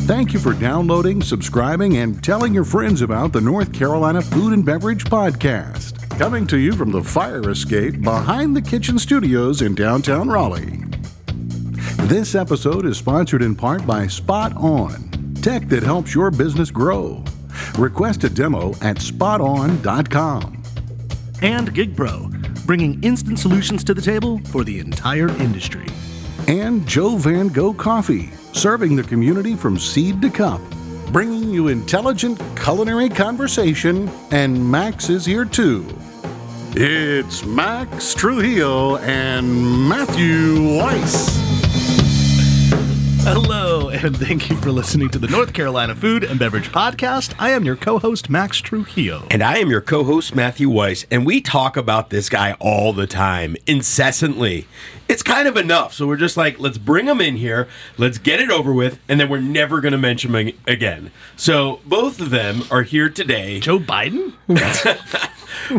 Thank you for downloading, subscribing, and telling your friends about the North Carolina Food and Beverage Podcast. Coming to you from the fire escape behind the kitchen studios in downtown Raleigh. This episode is sponsored in part by Spot On, tech that helps your business grow. Request a demo at spoton.com. And GigPro, bringing instant solutions to the table for the entire industry. And Joe Van Gogh Coffee, serving the community from seed to cup, bringing you intelligent culinary conversation, and Max is here too. It's Max Trujillo and Matthew Weiss. Hello, and thank you for listening to the North Carolina Food and Beverage Podcast. I am your co-host, Max Trujillo. And I am your co-host, Matthew Weiss, and we talk about this guy all the time, incessantly. It's kind of enough, so we're just like, let's bring him in here, let's get it over with, and then we're never going to mention him again. So both of them are here today. Joe Biden?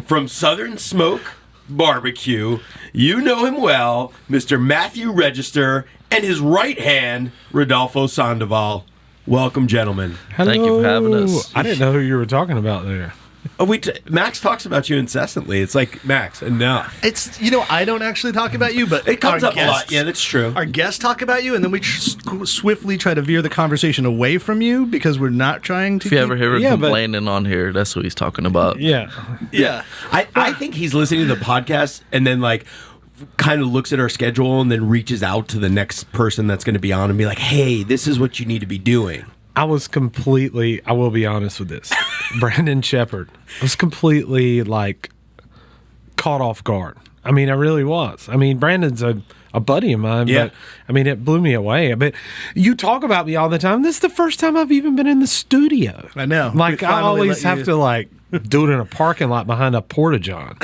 From Southern Smoke Barbecue. You know him well, Mr. Matthew Register, and his right hand, Rodolfo Sandoval. Welcome, gentlemen. Hello. Thank you for having us. I didn't know who you were talking about there. Oh, Max talks about you incessantly. It's like, Max, enough. It's, I don't actually talk about you, but It comes our up guests, a lot. Yeah, that's true. Our guests talk about you, and then we swiftly try to veer the conversation away from you because we're not trying to. If you ever hear him Yeah, but- complaining on here, that's what he's talking about. Yeah. Yeah. I think he's listening to the podcast and then kind of looks at our schedule and then reaches out to the next person that's going to be on and be like, hey, this is what you need to be doing. I will be honest with this. Brandon Shepard was completely caught off guard. I mean, I really was. I mean, Brandon's a buddy of mine, Yeah. but I mean, it blew me away. But you talk about me all the time. This is the first time I've even been in the studio. I know. I We finally always let have you- to do it in a parking lot behind a porta-john.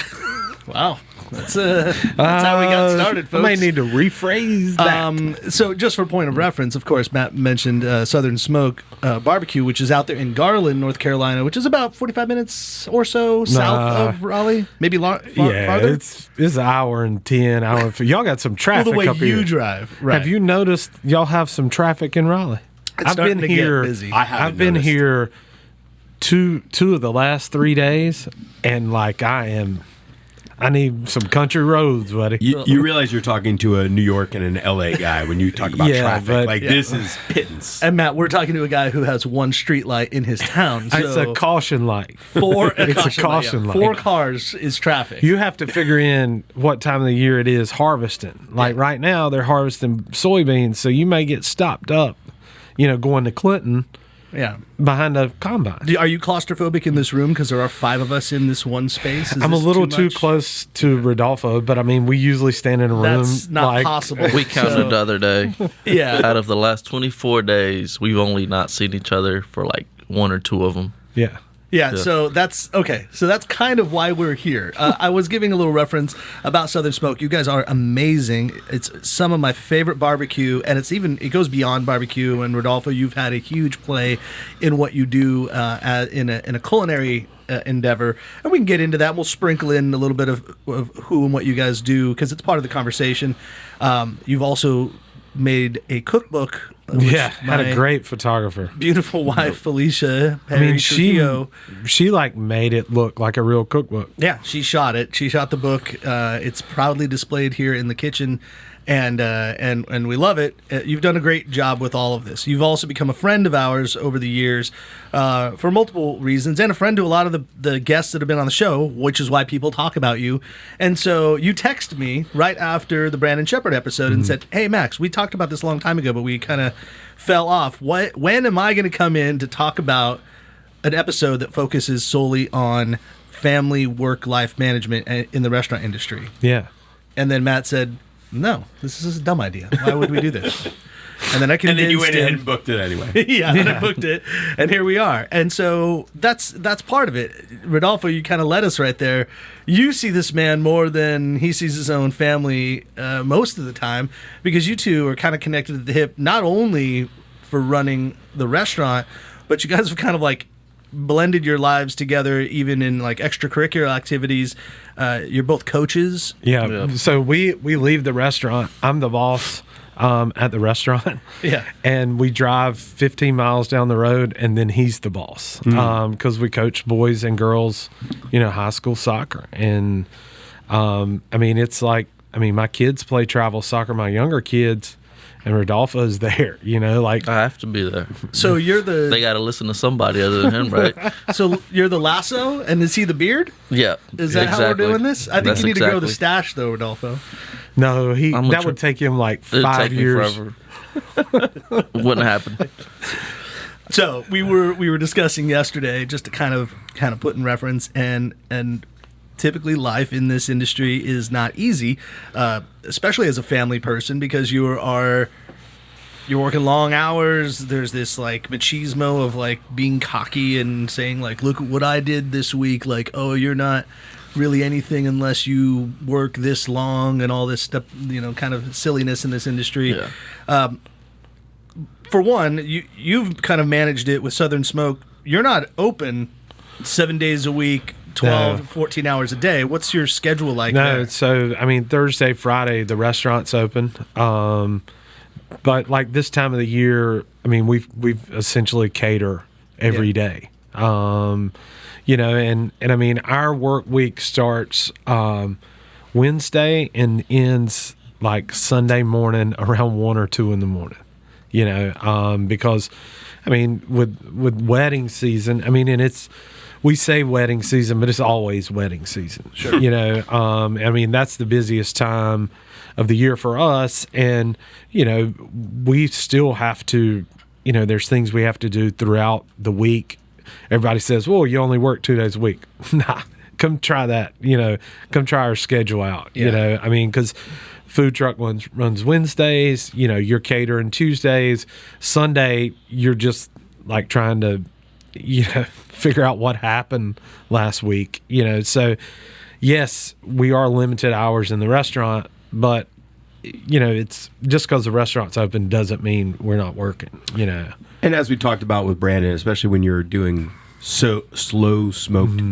Wow. That's how we got started, folks. I may need to rephrase that. So just for point of reference, of course, Matt mentioned Southern Smoke Barbecue, which is out there in Garland, North Carolina, which is about 45 minutes or so south of Raleigh. Maybe farther? It's an hour and 10. Y'all got some traffic the way up you here. drive. Right. Have you noticed y'all have some traffic in Raleigh? It's starting to get busy. I've been here two of the last 3 days, and I need some country roads, buddy. You realize you're talking to a New York and an LA guy when you talk about Yeah, traffic. but- This is pittance. And Matt, we're talking to a guy who has one street light in his town. So It's a caution light. it's a caution light. 4 cars is traffic. You have to figure in what time of the year it is harvesting. Right now, they're harvesting soybeans, so you may get stopped up, going to Clinton yeah. behind a combine. Are you claustrophobic in this room because there are 5 of us in this one space? Is I'm a this little too much? close to Rodolfo, but I mean, we usually stand in a room. That's not possible. We counted the other day. Yeah. Out of the last 24 days, we've only not seen each other for 1 or 2 of them. Yeah. Yeah, so that's okay. So that's kind of why we're here. I was giving a little reference about Southern Smoke. You guys are amazing. It's some of my favorite barbecue, and it goes beyond barbecue. And Rodolfo, you've had a huge play in what you do in a culinary endeavor, and we can get into that. We'll sprinkle in a little bit of who and what you guys do because it's part of the conversation. You've also made a cookbook. Had a great photographer. Beautiful wife, Felicia. I mean, Trujillo. she made it look like a real cookbook. Yeah, she shot it. She shot the book. It's proudly displayed here in the kitchen, and we love it. You've done a great job with all of this. You've also become a friend of ours over the years for multiple reasons, and a friend to a lot of the guests that have been on the show, which is why people talk about you. And so you texted me right after the Brandon Shepard episode and said, "Hey, Max, we talked about this a long time ago, but we kind of fell off. When am I going to come in to talk about an episode that focuses solely on family work-life management in the restaurant industry?" Yeah. And then Matt said, "No, this is a dumb idea. Why would we do this?" And then I And convinced then you went ahead him. and booked it anyway. Yeah, and I booked it, and here we are. And so that's part of it. Rodolfo, you kind of led us right there. You see this man more than he sees his own family most of the time, because you two are kind of connected at the hip, not only for running the restaurant, but you guys have kind of blended your lives together, even in extracurricular activities. You're both coaches. Yeah. So we leave the restaurant. I'm the boss. at the restaurant. Yeah. And we drive 15 miles down the road, and then he's the boss because we coach boys and girls, high school soccer. And it's like, my kids play travel soccer, my younger kids, and Rodolfo's there, like. I have to be there. So you're They got to listen to somebody other than him, right? So you're the lasso, and is he the beard? Yeah. Is that how we're doing this? I think That's you need to grow the exactly. stash, though, Rodolfo. No, that would take him like It'd 5 take me years. forever. Wouldn't happen. So we were discussing yesterday, just to kind of put in reference, and typically life in this industry is not easy, especially as a family person, because you're working long hours. There's this like machismo of like being cocky and saying like, look at what I did this week. Like, oh, you're not really anything unless you work this long, and all this stuff, kind of silliness in this industry. Yeah. For one, you've kind of managed it with Southern Smoke. You're not open 7 days a week, 12, 14 hours a day. What's your schedule like No, there? so Thursday, Friday, the restaurant's open. But like this time of the year, we've essentially cater every day. And our work week starts Wednesday and ends like Sunday morning around 1 or 2 in the morning. Because with wedding season, and we say wedding season, but it's always wedding season. Sure. That's the busiest time of the year for us. And, we still have to, there's things we have to do throughout the week. Everybody says, well, you only work 2 days a week. Nah, come try that, come try our schedule out, because food truck runs Wednesdays, you're catering Tuesdays. Sunday, you're just like trying to, figure out what happened last week, So, yes, we are limited hours in the restaurant, but, it's just because the restaurant's open doesn't mean we're not working, And as we talked about with Brandon, especially when you're doing so slow smoked,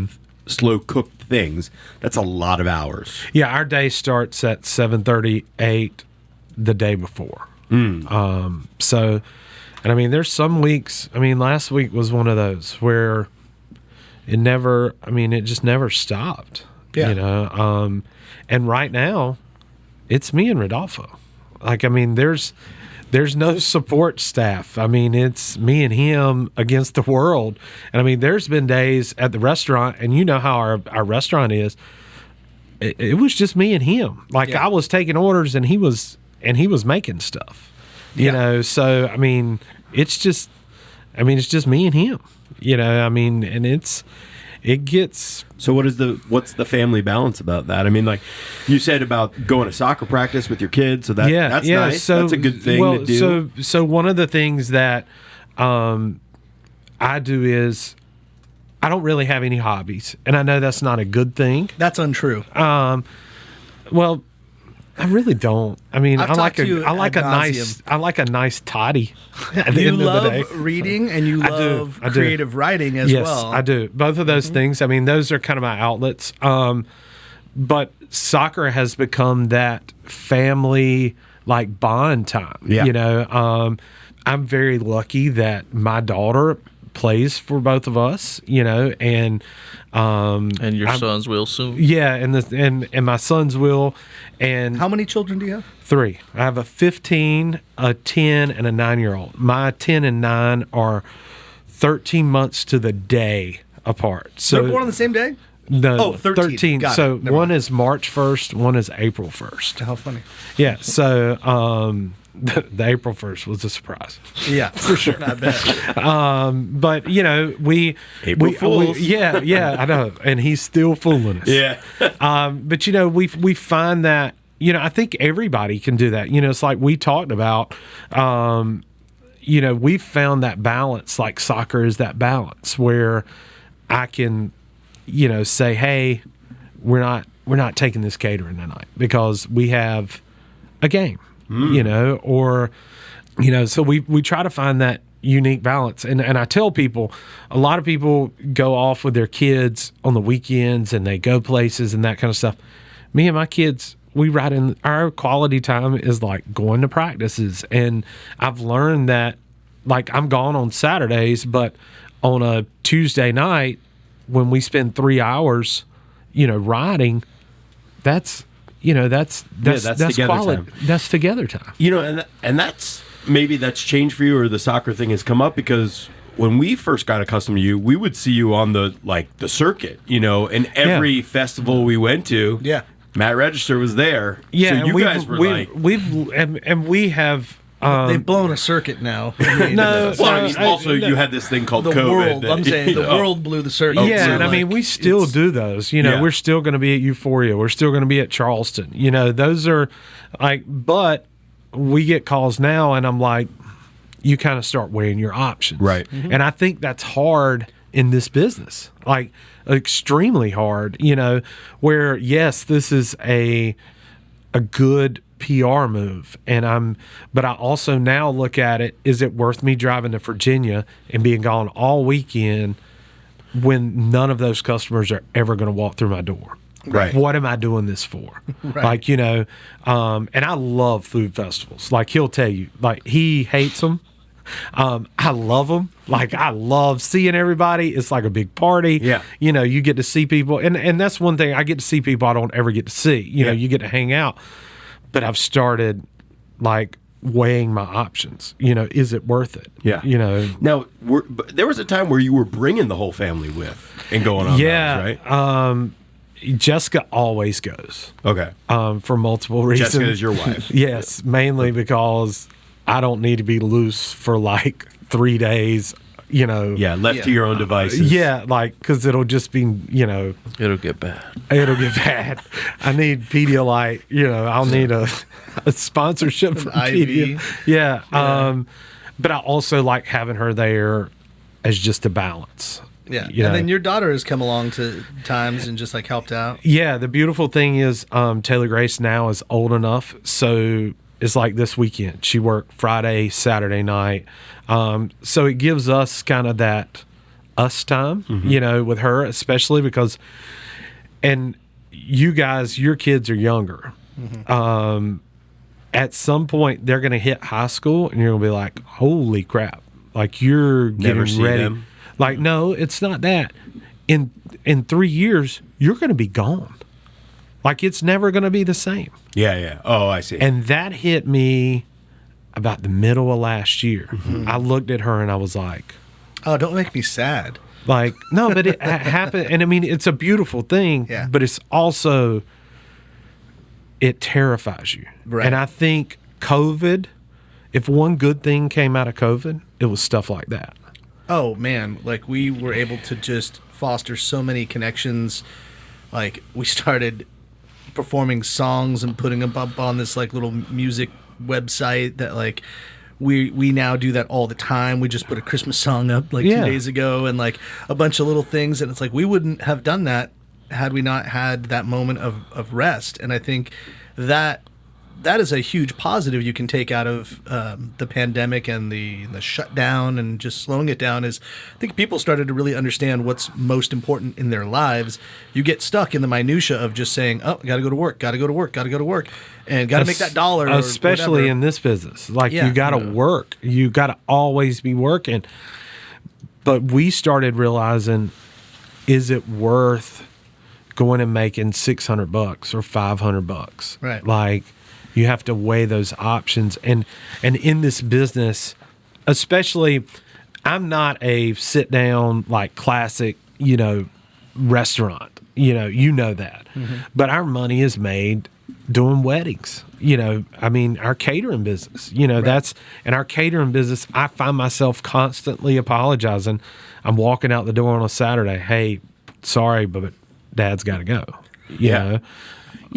slow cooked things, that's a lot of hours. Yeah, our day starts at 7:38 the day before. There's some weeks. Last week was one of those where it just never stopped. Yeah. And right now, it's me and Rodolfo. There's no support staff. It's me and him against the world. And there's been days at the restaurant, and you know how our restaurant is. It was just me and him. I was taking orders, and he was making stuff. So it's just me and him. And it gets. So what's the family balance about that? You said about going to soccer practice with your kids, so that's nice. So, that's a good thing to do. So one of the things that I do is I don't really have any hobbies, and I know that's not a good thing. That's untrue. Well, I really don't. I like ad a nice toddy. At the You end of the day. love reading, and you love I do. creative writing as Yes, well. I do. Both of those things. Those are kind of my outlets. But soccer has become that family bond time. Yeah. I'm very lucky that my daughter plays for both of us, and your sons will soon. Yeah, and my sons will. And How many children do you have? 3. I have a 15, a 10, and a 9-year-old. My 10 and 9 are 13 months to the day apart. So They're born on the same day? No, 13. Got so it. Never one mind. is March 1st, one is April 1st. How funny. Yeah, so the April 1st was a surprise. Yeah, for sure. I bet. But April Fools. yeah, I know, and he's still fooling us. Yeah. But we find that I think everybody can do that. It's like we talked about. We've found that balance. Like soccer is that balance where I can, say, hey, we're not taking this catering tonight because we have a game. So we try to find that unique balance. And I tell people, a lot of people go off with their kids on the weekends and they go places and that kind of stuff. Me and my kids, we ride in. Our quality time is like going to practices, and I've learned that like I'm gone on Saturdays, but on a Tuesday night when we spend 3 hours, riding, that's together quality. time. That's together time. And that's maybe that's changed for you, or the soccer thing has come up, because when we first got accustomed to you, we would see you on the circuit, and every festival we went to, Matt Register was there. Yeah, so you guys were we have. They've blown a circuit now. You had this thing called the COVID. world. I'm saying the world blew the circuit. Yeah, and we still do those. We're still going to be at Euphoria. We're still going to be at Charleston. Those are like, but we get calls now, and I'm like, you kind of start weighing your options. Right. Mm-hmm. And I think that's hard in this business, like extremely hard, where, yes, this is a good PR move, but I also now look at it, is it worth me driving to Virginia and being gone all weekend when none of those customers are ever going to walk through my door? Right. What am I doing this for? Right. And I love food festivals. Like, he'll tell you, like, he hates them. I love them. Like, I love seeing everybody. It's like a big party. Yeah. You get to see people. And that's one thing. I get to see people I don't ever get to see. You get to hang out. But I've started, like, weighing my options. Is it worth it? Yeah. Now, there was a time where you were bringing the whole family with and going on those, right? Jessica always goes. Okay. For multiple reasons. Jessica is your wife. Yes, mainly because I don't need to be loose for like 3 days. Yeah, left to your own devices. Yeah, like, because it'll just be, It'll get bad. It'll get bad. I need Pedialyte. I'll need a sponsorship from IV. Pedialyte. Yeah. But I also like having her there as just a balance. Yeah. And then your daughter has come along to times and just like helped out. Yeah. The beautiful thing is Taylor Grace now is old enough. So it's like this weekend. She worked Friday, Saturday night. So it gives us kind of that us time, with her, especially because, and you guys, your kids are younger. Mm-hmm. At some point, they're going to hit high school and you're going to be like, holy crap. Like, you're Never getting see ready. them. Like, no, it's not that. In 3 years, you're going to be gone. Like, it's never going to be the same. Yeah. Oh, I see. And that hit me about the middle of last year. Mm-hmm. I looked at her and I was like, Oh, don't make me sad. like, no, but it happened. And I mean, it's a beautiful thing, Yeah. but it's also, it terrifies you. Right. And I think COVID, if one good thing came out of COVID, it was stuff like that. Oh man, like we were able to just foster so many connections. Like we started performing songs and putting them up on this like little music website that like we now do that all the time. We just put a Christmas song up like 2 days ago and like a bunch of little things, and it's like we wouldn't have done that had we not had that moment of rest. And I think that is a huge positive you can take out of the pandemic and the shutdown and just slowing it down. Is I think people started to really understand what's most important in their lives. You get stuck in the minutia of just saying, oh, got to go to work, and got to make that dollar. Especially in this business. Like, you got to work. You got to always be working. But we started realizing, is it worth going and making $600 or $500? Right. Like, you have to weigh those options. And in this business, especially, I'm not a sit down, like, classic, restaurant. You know that. Mm-hmm. But our money is made doing weddings. I mean, our catering business, right. And our catering business, I find myself constantly apologizing. I'm walking out the door on a Saturday. Hey, sorry, but Dad's got to go. You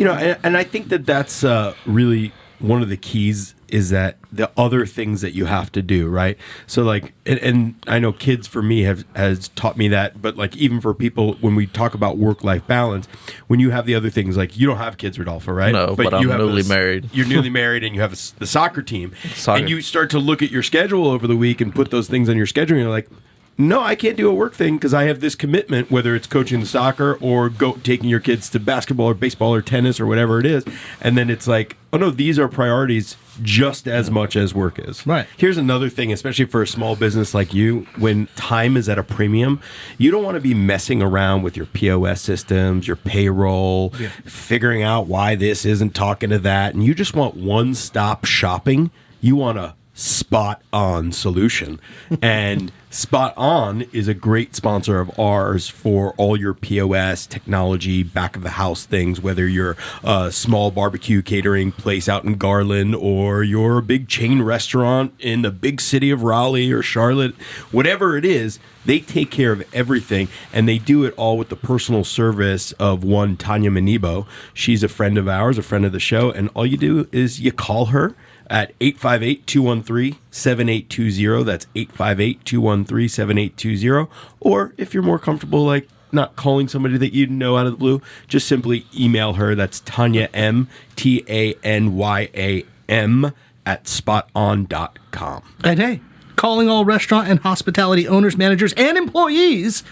know? And I think that's really one of the keys, is that the other things that you have to do, right? So like, and I know kids for me has taught me that, but like even for people, when we talk about work-life balance, when you have the other things, like you don't have kids, Rodolfo, right? No, but I'm newly married. You're newly married and you have the soccer team. And you start to look at your schedule over the week and put those things on your schedule and you're like, no, I can't do a work thing because I have this commitment, whether it's coaching the soccer or taking your kids to basketball or baseball or tennis or whatever it is. And then it's like, oh no, these are priorities just as much as work is. Right. Here's another thing, especially for a small business like you, when time is at a premium, you don't want to be messing around with your POS systems, your payroll, figuring out why this isn't talking to that. And you just want one-stop shopping. You want a spot-on solution. And Spot On is a great sponsor of ours for all your POS, technology, back-of-the-house things, whether you're a small barbecue catering place out in Garland or you're a big chain restaurant in the big city of Raleigh or Charlotte, whatever it is, they take care of everything, and they do it all with the personal service of one Tanya Manibo. She's a friend of ours, a friend of the show, and all you do is you call her at 858-213-7820. That's 858-213-7820. Or if you're more comfortable, like not calling somebody that you know out of the blue, just simply email her. That's Tanya M, TANYAM at spoton.com. And hey, calling all restaurant and hospitality owners, managers, and employees.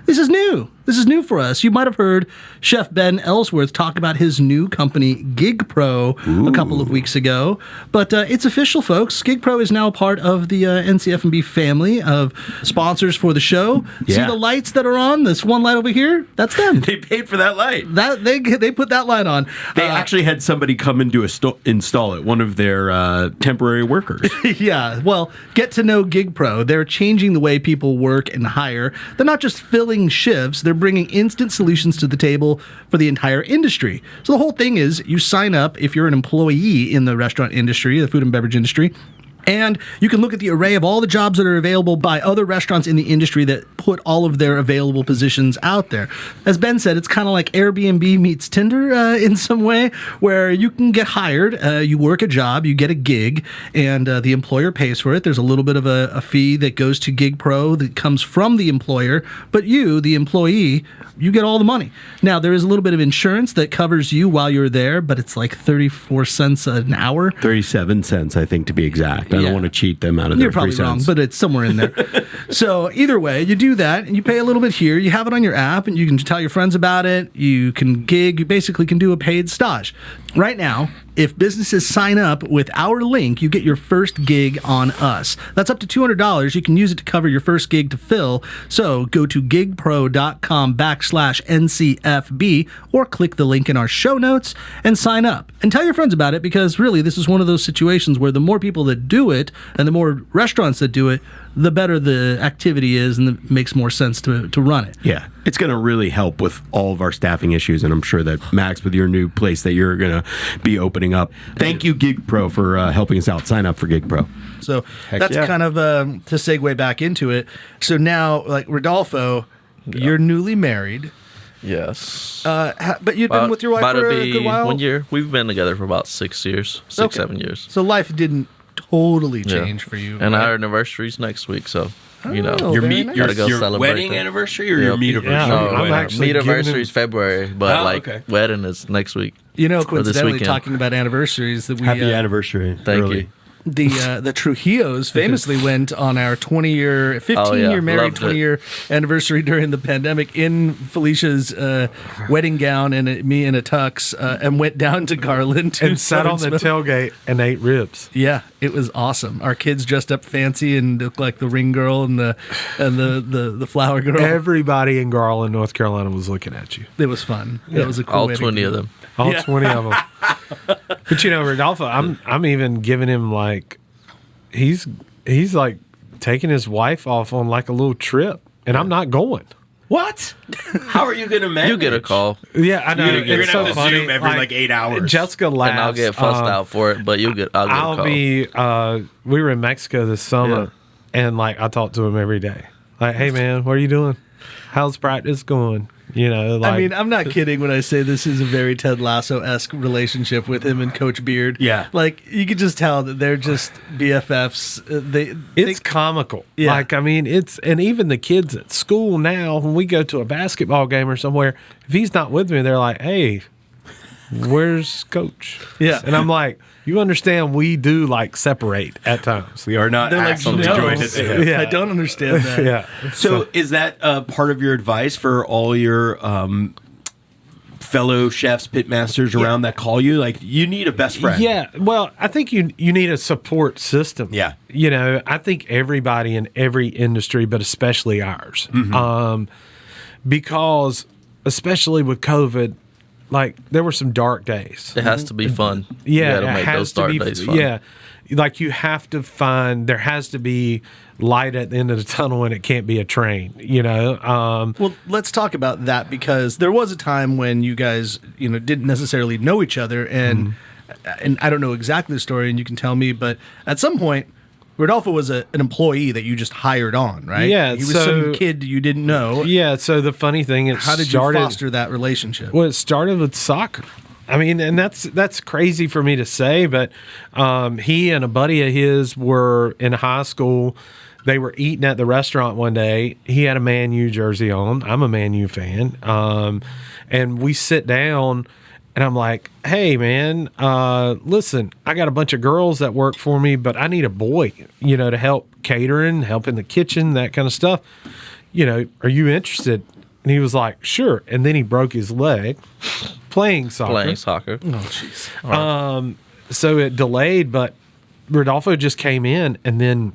This is new. This is new for us. You might have heard Chef Ben Ellsworth talk about his new company, GigPro, a couple of weeks ago. But it's official, folks. GigPro is now part of the NCFB family of sponsors for the show. Yeah. See the lights that are on? This one light over here? That's them. They paid for that light. They put that light on. They actually had somebody come in to install it, one of their temporary workers. Yeah, well, get to know GigPro. They're changing the way people work and hire. They're not just filling shifts, they're bringing instant solutions to the table for the entire industry. So the whole thing is you sign up if you're an employee in the restaurant industry, the food and beverage industry, and you can look at the array of all the jobs that are available by other restaurants in the industry that put all of their available positions out there. As Ben said, it's kind of like Airbnb meets Tinder in some way, where you can get hired, you work a job, you get a gig, and the employer pays for it. There's a little bit of a fee that goes to GigPro that comes from the employer, but you, the employee, you get all the money. Now, there is a little bit of insurance that covers you while you're there, but it's like 34 cents an hour. 37 cents, I think, to be exact. I don't want to cheat them out of their 3 cents. You're probably wrong, but it's somewhere in there. So either way, you do that, and you pay a little bit here. You have it on your app, and you can tell your friends about it. You can gig. You basically can do a paid stage. Right now, if businesses sign up with our link, you get your first gig on us. That's up to $200. You can use it to cover your first gig to fill. So go to gigpro.com/NCFB or click the link in our show notes and sign up. And tell your friends about it, because really this is one of those situations where the more people that do it and the more restaurants that do it, the better the activity is, and it makes more sense to run it. Yeah, it's going to really help with all of our staffing issues, and I'm sure that, Max, with your new place that you're going to be opening up, thank you, GigPro, for helping us out. Sign up for GigPro. So that's kind of to segue back into it. So now, like, Rodolfo, you're newly married. Yes. But you've been with your wife for a good while? 1 year. We've been together for about 6 years, 7 years. So life didn't totally change for you. And right? our anniversary's next week, so you know, Oh, Your very nice. your Gotta go celebrate wedding that. anniversary or your meet anniversary? No, I'm actually meet giving anniversary's February, but okay. wedding is next week. You know, this coincidentally, weekend. talking about anniversaries, that we Happy anniversary. Thank early. you. the Trujillos famously went on our 15-year married, loved it. 20-year anniversary during the pandemic in Felicia's wedding gown and me in a tux, and went down to Garland to and sat on the tailgate and ate ribs. Yeah, it was awesome. Our kids dressed up fancy and looked like the ring girl and the flower girl. Everybody in Garland, North Carolina, was looking at you. It was fun. It was a cool All way to 20 go. of them. All 20 of them. But you know, Rodolfo, I'm even giving him like he's like taking his wife off on like a little trip, and I'm not going. What? How are you going to manage? You get a call, Yeah, I know. You're going It's to have so to funny. Zoom every like 8 hours. Jessica laughs. and I'll get fussed out for it, but I'll get a call. We were in Mexico this summer, and like I talked to him every day. Like, hey man, what are you doing? How's practice going? You know, like, I mean, I'm not kidding when I say this is a very Ted Lasso-esque relationship with him and Coach Beard. Yeah. Like, you could just tell that they're just BFFs. it's comical. Yeah. Like, I mean, and even the kids at school now, when we go to a basketball game or somewhere, if he's not with me, they're like, hey, where's Coach? Yeah. And I'm like, you understand we do like separate at times. We are not They're like, axles no. joined at the hip. Yeah. I don't understand that. Yeah. So is that part of your advice for all your fellow chefs, pitmasters around that call you? Like, you need a best friend. Yeah, well, I think you need a support system. Yeah. You know, I think everybody in every industry, but especially ours, because especially with COVID, like there were some dark days. It has to be fun. Yeah, You gotta it make has those to dark be. days fun. Yeah, like you have to find there has to be light at the end of the tunnel, and it can't be a train. You know. Well, let's talk about that because there was a time when you guys, didn't necessarily know each other, and I don't know exactly the story, and you can tell me, but at some point, Rodolfo was an employee that you just hired on, right? Yeah, he was so- some kid you didn't know. Yeah. So the funny thing is, How did you foster that relationship? Well, it started with soccer. I mean, and that's crazy for me to say, but he and a buddy of his were in high school. They were eating at the restaurant one day. He had a Man U jersey on. I'm a Man U fan. And we sit down, and I'm like, hey, man, listen, I got a bunch of girls that work for me, but I need a boy, to help catering, help in the kitchen, that kind of stuff. Are you interested? And he was like, sure. And then he broke his leg playing soccer. Oh, jeez. So it delayed, but Rodolfo just came in, and then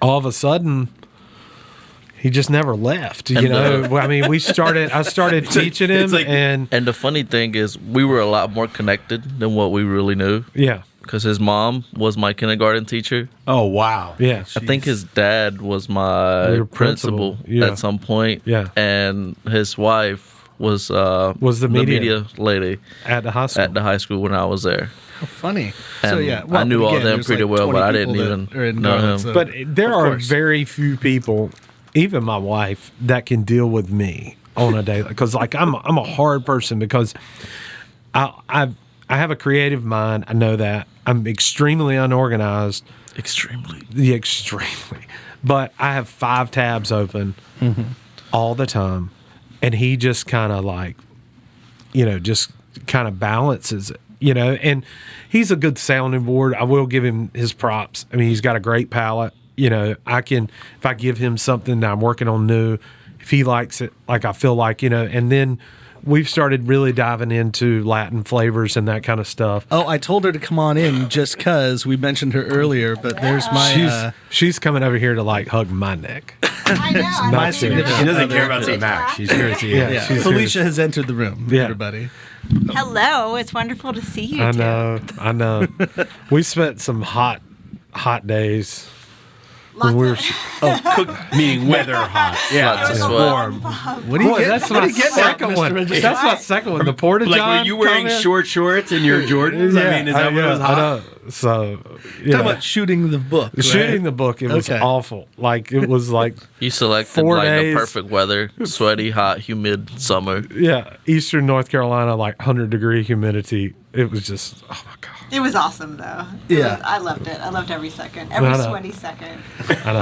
all of a sudden, he just never left. I mean, I started teaching him, And the funny thing is, we were a lot more connected than what we really knew. yeah, Because his mom was my kindergarten teacher. Oh, wow. yeah. I think his dad was my Your principal, yeah. at some point. Yeah. And his wife was the media lady At the hospital. at the high school when I was there. How funny. And So, yeah. I knew all again, them there's pretty like well, 20 but I didn't people even that are in know Garland, him. so- But there Of are course. very few people, even my wife, that can deal with me on a daily. Because like I'm a hard person because I have a creative mind. I know that I'm extremely unorganized. Extremely. Yeah, extremely. But I have 5 tabs open all the time, and he just kind of like, just kind of balances it. And he's a good sounding board. I will give him his props. I mean, he's got a great palate. If I give him something that I'm working on new, if he likes it, like I feel like, and then we've started really diving into Latin flavors and that kind of stuff. Oh, I told her to come on in just because we mentioned her earlier, but there's my She's coming over here to like hug my neck. I know. I'm My not significant serious. She doesn't other. care about St. Max. She's here to see Yeah. it. Yeah, She's Felicia has entered the room, Yeah. everybody. Hello. It's wonderful to see you. I know. We spent some hot days. Lots We're of- Cook, meaning weather hot. Yeah. Lots of yeah. sweat. Warm. What do you Boy, get? that's what my do you get second one. Mr. That's my second one. The Porta Like, John were you wearing comment? short shorts and your Jordans? I mean, is that what it was hot? I know. So, Talking about shooting the book. Right? shooting the book, it was Okay. awful. Like it was like You selected 4 like days. the perfect weather, sweaty, hot, humid summer. Eastern North Carolina, like 100-degree humidity. It was just oh my god. It was awesome, though. Yeah. I loved it. I loved every second. Every I know. sweaty second. I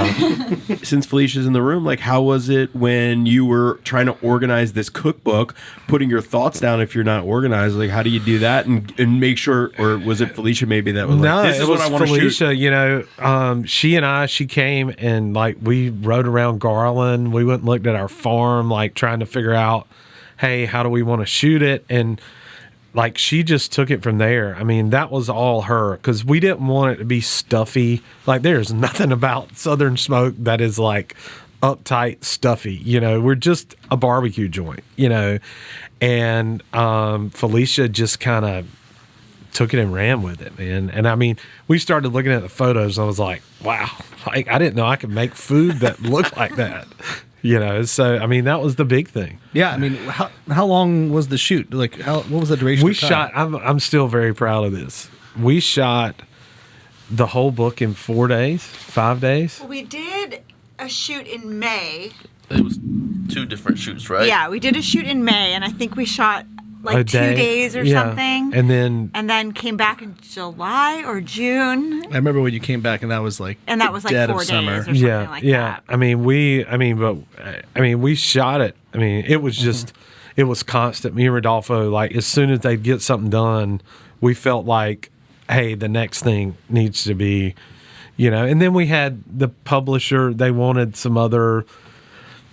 know. Since Felicia's in the room, like, how was it when you were trying to organize this cookbook, putting your thoughts down if you're not organized? Like, how do you do that and make sure, or was it Felicia maybe that was No, like, this it is was what I want to shoot? Felicia. She came and like we rode around Garland. We went and looked at our farm, like trying to figure out, hey, how do we want to shoot it? And like she just took it from there. I mean, that was all her because we didn't want it to be stuffy. Like there's nothing about Southern Smoke that is like uptight, stuffy. We're just a barbecue joint. And Felicia just kind of took it and ran with it, man. And I mean, we started looking at the photos and I was like, wow, like I didn't know I could make food that looked like that. So I mean, that was the big thing. Yeah, I mean, how long was the shoot? Like, what was the duration? We of time? shot. I'm still very proud of this. We shot the whole book in 4 days, 5 days. We did a shoot in May. It was 2 different shoots, right? Yeah, we did a shoot in May, and I think we shot A like 2 day. days or Yeah. something. And then came back in July or June. I remember when you came back, and that was like And that was like dead 4 of days summer. or something like yeah. that. We shot it. I mean, it was just, it was constant. Me and Rodolfo, like as soon as they'd get something done, we felt like, hey, the next thing needs to be, and then we had the publisher, they wanted some other,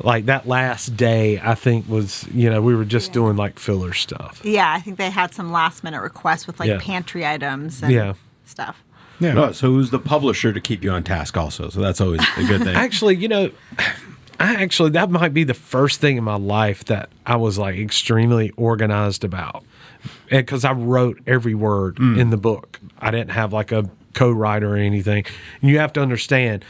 like that last day, I think was, we were just doing like filler stuff. Yeah, I think they had some last minute requests with like pantry items and stuff. Yeah. No, so who's the publisher to keep you on task also? So that's always a good thing. Actually, that might be the first thing in my life that I was like extremely organized about, because I wrote every word in the book. I didn't have like a co-writer or anything. And you have to understand,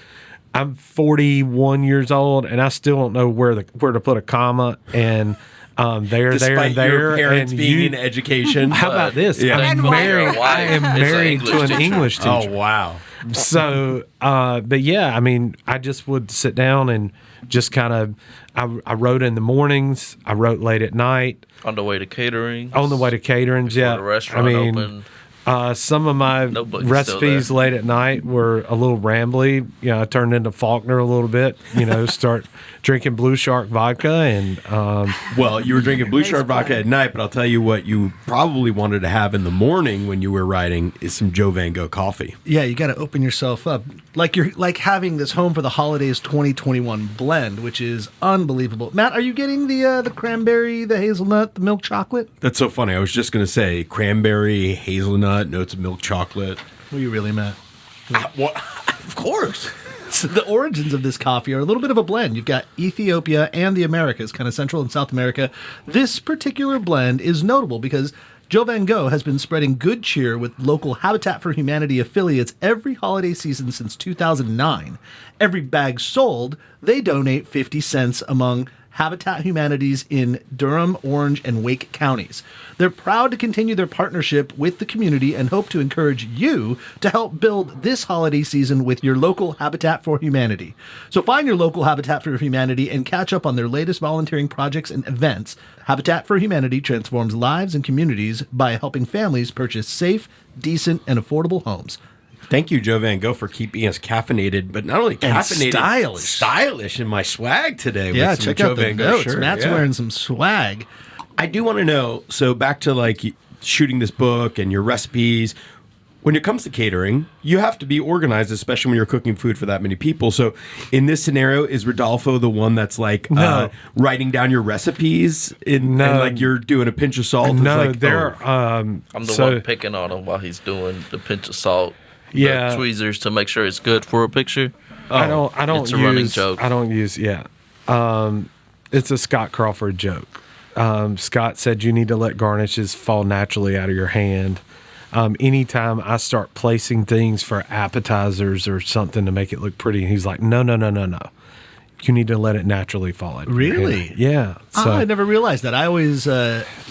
I'm 41 years old and I still don't know where to put a comma and there, Despite there, and there. Your parents and being in education. How about this? Yeah. And I am married to an English teacher. Oh, wow. So, but yeah, I mean, I just would sit down and just kind of, I wrote in the mornings, I wrote late at night. On the way to catering. On the way to caterings, yeah. The restaurant opened. Some of my recipes late at night were a little rambly. I turned into Faulkner a little bit, start drinking Blue Shark vodka. And well, you were drinking Blue Shark vodka at night, but I'll tell you what you probably wanted to have in the morning when you were writing is some Joe Van Gogh coffee. Yeah, you got to open yourself up. Like you're like having this Home for the Holidays 2021 blend, which is unbelievable. Matt, are you getting the cranberry, the hazelnut, the milk chocolate? That's so funny. I was just going to say cranberry, hazelnut, notes of milk chocolate. Were you really, Matt? What? Of course. So the origins of this coffee are a little bit of a blend. You've got Ethiopia and the Americas, kind of Central and South America. This particular blend is notable because Joe Van Gogh has been spreading good cheer with local Habitat for Humanity affiliates every holiday season since 2009. Every bag sold, they donate 50 cents among Habitat Humanities in Durham, Orange, and Wake counties. They're proud to continue their partnership with the community and hope to encourage you to help build this holiday season with your local Habitat for Humanity. So find your local Habitat for Humanity and catch up on their latest volunteering projects and events. Habitat for Humanity transforms lives and communities by helping families purchase safe, decent, and affordable homes. Thank you, Joe Van Gogh, for keeping us caffeinated, but not only caffeinated, stylish in my swag today. Yeah, with some check Joe out the Van Gogh notes. shirt. Matt's wearing some swag. I do want to know, so back to like shooting this book and your recipes. When it comes to catering, you have to be organized, especially when you're cooking food for that many people. So in this scenario, is Rodolfo the one that's like writing down your recipes and like you're doing a pinch of salt? No, like, I'm the one picking on him while he's doing the pinch of salt. Yeah. The tweezers to make sure it's good for a picture. I don't it's a running joke. I don't use, it's a Scott Crawford joke. Scott said you need to let garnishes fall naturally out of your hand. Anytime I start placing things for appetizers or something to make it look pretty, he's like, no. You need to let it naturally fall out of your Really? hand. Yeah. So, I never realized that. I always,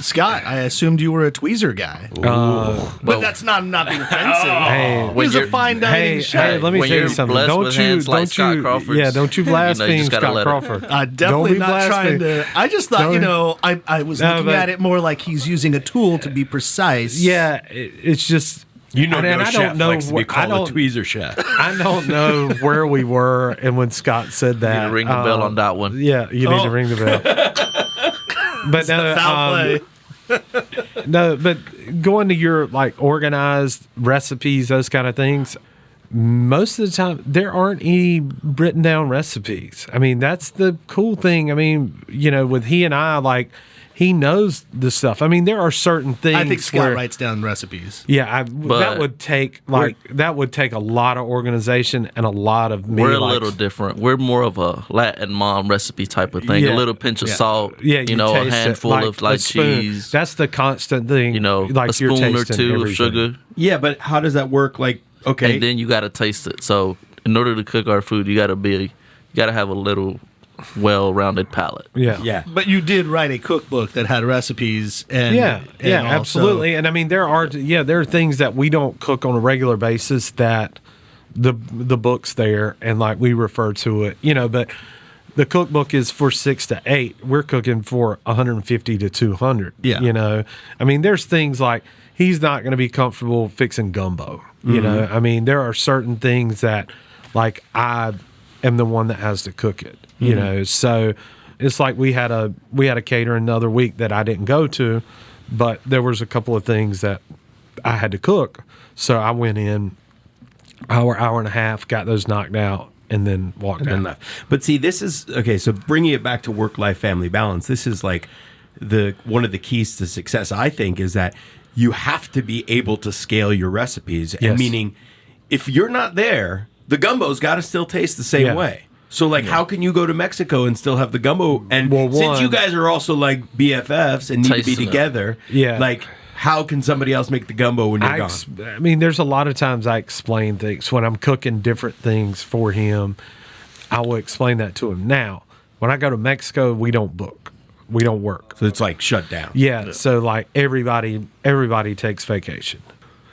Scott, I assumed you were a tweezer guy. But that's not being offensive. Hey, He's a fine dining chef. Hey, let me When tell you you're something. blessed with hands like Scott Crawford's, don't you blaspheme Scott Crawford. Definitely Don't be not trying to. I just thought, I was looking at it more like he's using a tool to be precise. Yeah, it's just. no chef likes to be called a tweezer chef. I don't know where we were, and when Scott said that, You need to ring the bell on that one. Yeah, you need to ring the bell. But no, Foul play. no, but going to your like organized recipes, those kind of things. Most of the time, there aren't any written down recipes. I mean, that's the cool thing. I mean, with he and I, like. He knows the stuff. I mean, there are certain things. I think Scott writes down recipes. Yeah, that would take a lot of organization and a lot of me. We're a little different. We're more of a Latin mom recipe type of thing. Yeah. A little pinch of salt. Yeah, a handful of like cheese. That's the constant thing. Like a spoon or two of sugar. Yeah, but how does that work? Like, okay, and then you got to taste it. So in order to cook our food, you got to have a little well-rounded palate. Yeah. But you did write a cookbook that had recipes and absolutely. And I mean, there are things that we don't cook on a regular basis that the book's there and like we refer to it, but the cookbook is for 6 to 8. We're cooking for 150 to 200. Yeah. I mean, there's things like he's not going to be comfortable fixing gumbo. I mean, there are certain things that like I am the one that has to cook it. So It's like we had a catering the other week that I didn't go to, but there was a couple of things that I had to cook. So I went in hour and a half, got those knocked out, and then walked out. But see, this is okay. So bringing it back to work-life family balance, this is like one of the keys to success. I think is that you have to be able to scale your recipes, and meaning if you're not there, the gumbo's got to still taste the same way. So, like, how can you go to Mexico and still have the gumbo? And since you guys are also like BFFs and need to be together, like, how can somebody else make the gumbo when you're gone? I mean, there's a lot of times I explain things when I'm cooking different things for him. I will explain that to him. Now, when I go to Mexico, we don't book, we don't work. So it's like shut down. Yeah. So like everybody takes vacation.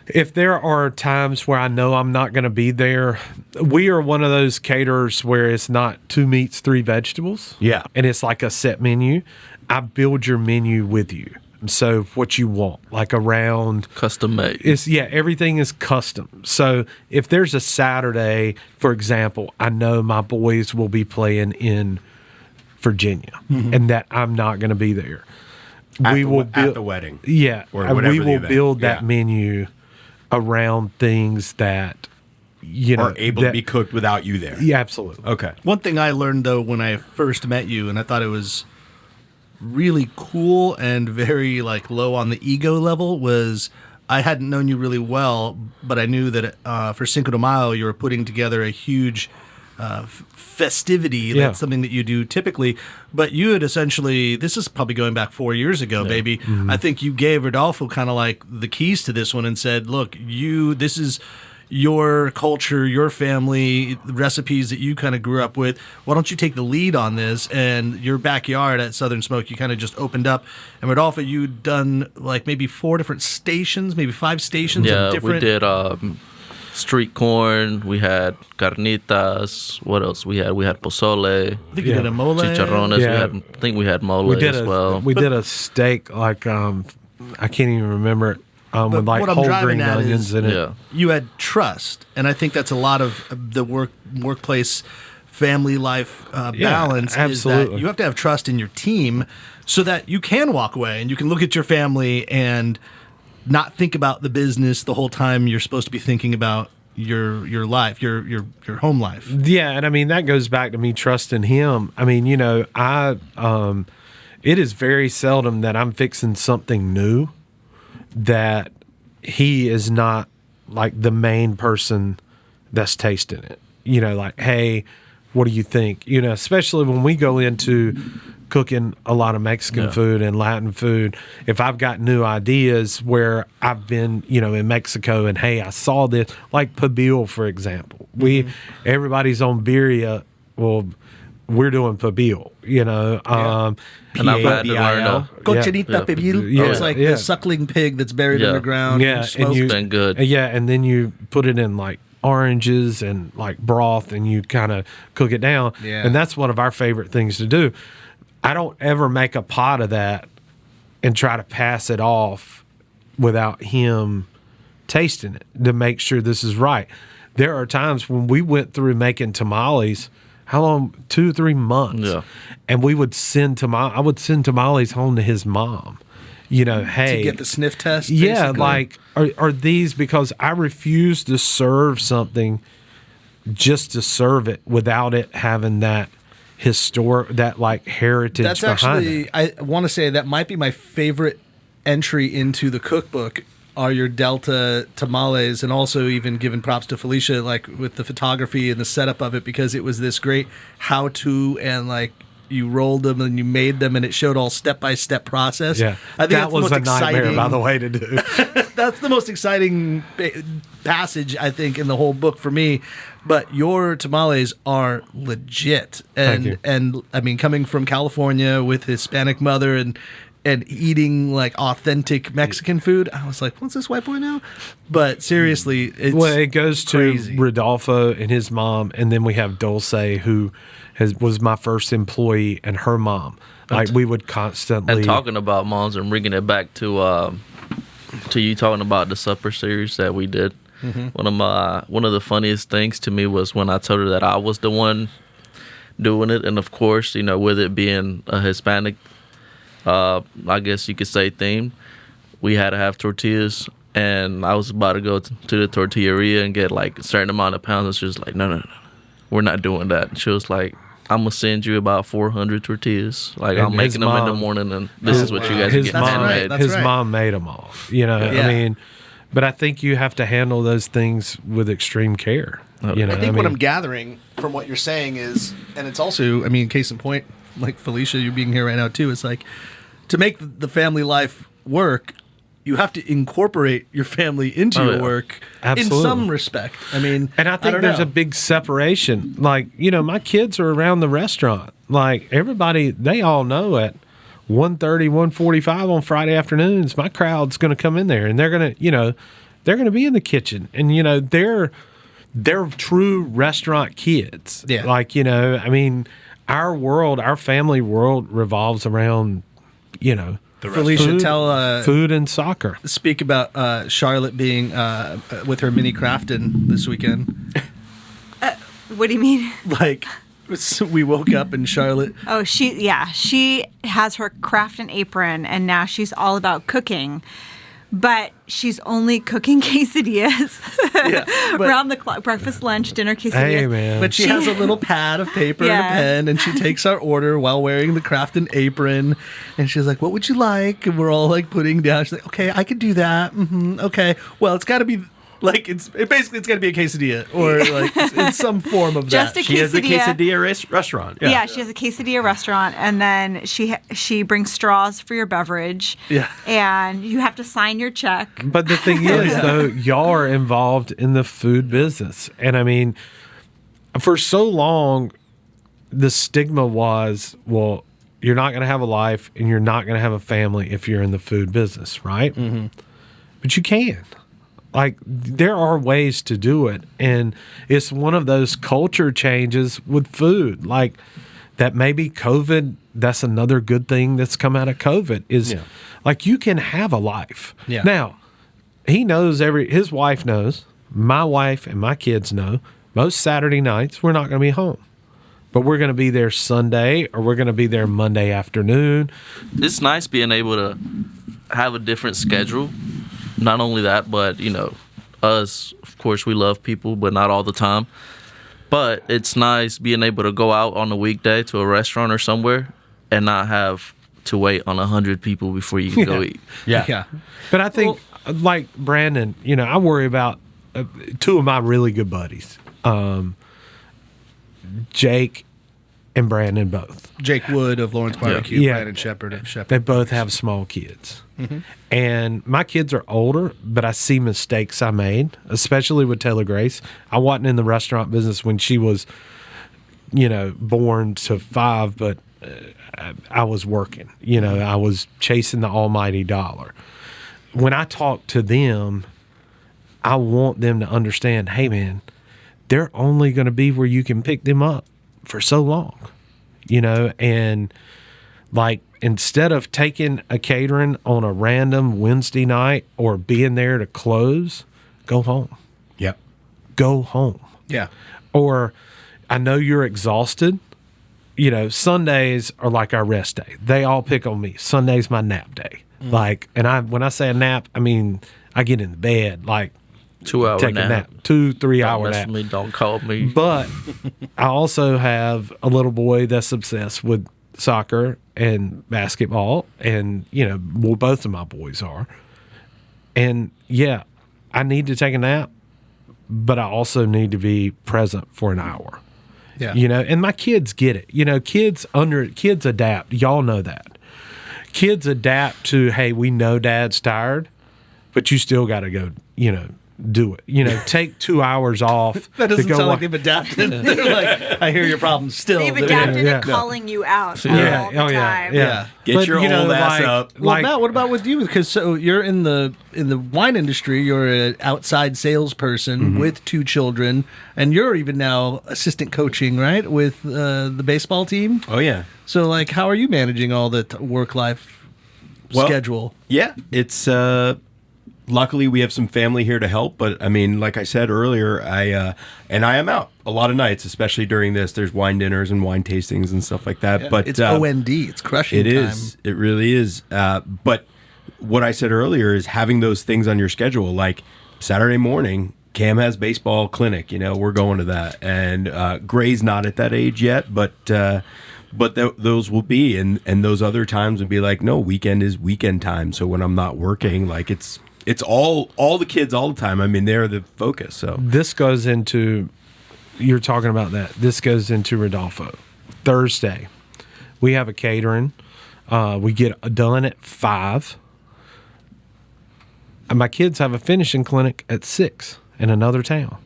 If there are times where I know I'm not going to be there, we are one of those caterers where it's not 2 meats, 3 vegetables. Yeah. And it's like a set menu. I build your menu with you. So what you want, like around custom made. Everything is custom. So if there's a Saturday, for example, I know my boys will be playing in Virginia and that I'm not going to be there. At the wedding. Yeah. Or and we will event. build that menu around things that are able to be cooked without you there. Yeah, absolutely. Okay. One thing I learned though when I first met you, and I thought it was really cool and very like low on the ego level, was I hadn't known you really well, but I knew that for Cinco de Mayo you were putting together a huge festivity. That's something that you do typically, but you had essentially, this is probably going back 4 years ago, baby. Mm-hmm. I think you gave Rodolfo kind of like the keys to this one and said, look, this is your culture, your family, the recipes that you kind of grew up with. Why don't you take the lead on this? And your backyard at Southern Smoke, you kind of just opened up. And Rodolfo, you'd done like maybe 4 different stations, maybe 5 stations. Yeah, of different... we did street corn. We had carnitas. What else? We had pozole. I think you did a mole. Chicharrones. Yeah. I think we had mole as well. We did a steak like I can't even remember it. With like whole green onions in it. Yeah. You had trust, and I think that's a lot of the workplace family life balance. Absolutely. Is that you have to have trust in your team so that you can walk away and you can look at your family and not think about the business the whole time. You're supposed to be thinking about your life, your home life. Yeah, and I mean that goes back to me trusting him. I mean, it is very seldom that I'm fixing something new that he is not like the main person that's tasting it. Like, hey, what do you think? Especially when we go into cooking a lot of Mexican food and Latin food, if I've got new ideas where I've been, in Mexico and hey, I saw this, like Pibil, for example. Everybody's on birria. Well, we're doing Pibil, And I've had to learn Cochinita Pibil. Yeah. It's like the suckling pig that's buried underground. Yeah, and it's been good. Yeah, and then you put it in like oranges and like broth and you kind of cook it down. Yeah. And that's one of our favorite things to do. I don't ever make a pot of that and try to pass it off without him tasting it to make sure this is right. There are times when we went through making tamales. How long? 2 or 3 months. Yeah. And I would send tamales home to his mom. Hey. To get the sniff test? Yeah, basically. like, are these, because I refuse to serve something just to serve it without it having that like heritage That's behind actually, it. I want to say that might be my favorite entry into the cookbook are your Delta tamales, and also even giving props to Felicia, like with the photography and the setup of it, because it was this great how-to, and like you rolled them and you made them, and it showed all step-by-step process. Yeah, I think that was a nightmare, by the way, to do. That's the most exciting passage, I think, in the whole book for me. But your tamales are legit, Thank you. And I mean, coming from California with Hispanic mother and eating like authentic Mexican food, I was like, what's this white boy now? But seriously, it goes crazy. to Rodolfo and his mom, and then we have Dulce, who was my first employee, and her mom. Like, we would constantly... And talking about moms and bringing it back to you talking about the supper series that we did. Mm-hmm. One of the funniest things to me was when I told her that I was the one doing it. And of course, with it being a Hispanic, I guess you could say theme, we had to have tortillas. And I was about to go to the tortilleria and get like a certain amount of pounds. And she was like, no, we're not doing that. And she was like, I'm going to send you about 400 tortillas. Like, And I'm making them in the morning, and this is what you guys are getting handmade. His mom made them all. I mean, but I think you have to handle those things with extreme care. I think what I'm gathering from what you're saying is, and it's also, I mean, case in point, like Felicia, you being here right now too, it's like to make the family life work, you have to incorporate your family into your work in some respect. I mean, and I think there's a big separation. Like, my kids are around the restaurant. Like, everybody, they all know at 1:30, 1:45 on Friday afternoons, my crowd's going to come in there, and they're going to, they're going to be in the kitchen. And, they're true restaurant kids. Yeah. Like, I mean, our family world revolves around, Felicia, tell food and soccer. Speak about Charlotte being with her mini Crafton this weekend. What do you mean? Like, we woke up and Charlotte. Oh, she has her Crafton apron, and now she's all about cooking. But she's only cooking quesadillas around the clock. Breakfast, lunch, dinner quesadillas. Hey, man. But she has a little pad of paper and a pen, and she takes our order while wearing the Crafton apron. And she's like, "What would you like?" And we're all like putting down. She's like, "Okay, I could do that. Okay, well, it's got to be." Like it's got to be a quesadilla or like it's some form of Just that. a She has a quesadilla. quesadilla restaurant. Yeah, she has a quesadilla restaurant, and then she brings straws for your beverage. Yeah. And you have to sign your check. But the thing is, though, y'all are involved in the food business. And I mean, for so long, the stigma was, well, you're not going to have a life and you're not going to have a family if you're in the food business, right? Mm-hmm. But you can. Like, there are ways to do it. And it's one of those culture changes with food. Like, that maybe COVID, that's another good thing that's come out of COVID is, like, you can have a life. Yeah. Now, he knows his wife knows, my wife and my kids know, most Saturday nights, we're not going to be home. But we're going to be there Sunday or we're going to be there Monday afternoon. It's nice being able to have a different schedule. Not only that, but, us, of course, we love people, but not all the time. But it's nice being able to go out on a weekday to a restaurant or somewhere and not have to wait on 100 people before you can go eat. Yeah. But I think, like Brandon, I worry about two of my really good buddies, Jake and Brandon both. Jake Wood of Lawrence Barbecue, Yeah. Brandon Shepard of Shepard. They both have small kids. And my kids are older, but I see mistakes I made, especially with Taylor Grace. I wasn't in the restaurant business when she was, born to 5, but I was working. I was chasing the almighty dollar. When I talk to them, I want them to understand, hey, man, they're only going to be where you can pick them up for so long, and like instead of taking a catering on a random Wednesday night or being there to close, go home. Yep. Go home. Yeah. Or I know you're exhausted. Sundays are like our rest day. They all pick on me. Sunday's my nap day. Like, and when I say a nap, I mean I get in the bed like 2 hour take nap. a nap, 2-3 hour Don't mess nap. with me, don't call me. But I also have a little boy that's obsessed with soccer and basketball, and both of my boys are. And I need to take a nap, but I also need to be present for an hour. Yeah. And my kids get it. Kids adapt. Y'all know that. Kids adapt to, hey, we know dad's tired, but you still got to go, do it. Take 2 hours off. That doesn't to go sound like they've adapted. They're like, I hear your problems still. They've They're- adapted yeah. to calling you out all Yeah. the Oh, time. yeah. Get your old ass up. Well, Matt, what about with you? Because so you're in the wine industry. You're an outside salesperson with 2 children, and you're even now assistant coaching, right, with the baseball team. Oh, yeah. So, like, how are you managing all the work life schedule? Yeah, it's luckily we have some family here to help. But I mean, like I said earlier, I am out a lot of nights, especially during this. There's wine dinners and wine tastings and stuff like that. Yeah, but it's OND. It's crushing. It time. is. It really is. But what I said earlier is having those things on your schedule, like Saturday morning. Cam has baseball clinic. We're going to that, and Gray's not at that age yet, but those will be, and those other times would be like, no, weekend is weekend time. So when I'm not working, like it's all the kids all the time. I mean, they're the focus. So this goes into, you're talking about that. This goes into Rodolfo. Thursday, we have a catering. We get done at 5. And my kids have a finishing clinic at 6 in another town.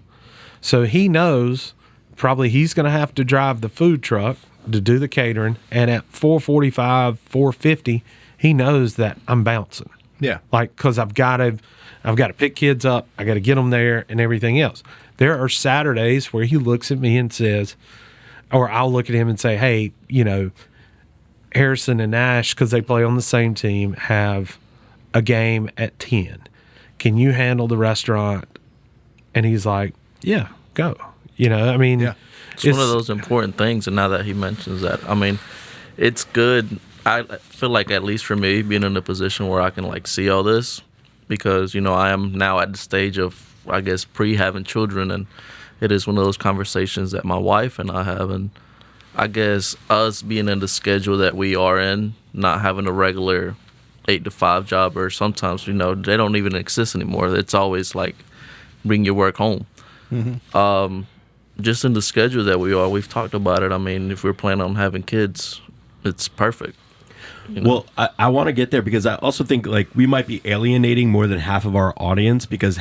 So he knows probably he's going to have to drive the food truck to do the catering. And at 4:45, 4:50, he knows that I'm bouncing. Yeah. Like, because I've got to pick kids up. I got to get them there and everything else. There are Saturdays where he looks at me and says, or I'll look at him and say, hey, Harrison and Nash, because they play on the same team, have a game at 10. Can you handle the restaurant? And he's like, yeah, go. I mean, yeah. It's one of those important things. And now that he mentions that, I mean, it's good. I feel like, at least for me, being in a position where I can like see all this, because, I am now at the stage of, I guess, pre-having children. And it is one of those conversations that my wife and I have. And I guess us being in the schedule that we are in, not having a regular 8-to-5 job, or sometimes, they don't even exist anymore. It's always like, bring your work home. Mm-hmm. Just in the schedule that we are, we've talked about it. I mean, if we're planning on having kids, it's perfect. Well, I want to get there, because I also think like we might be alienating more than half of our audience, because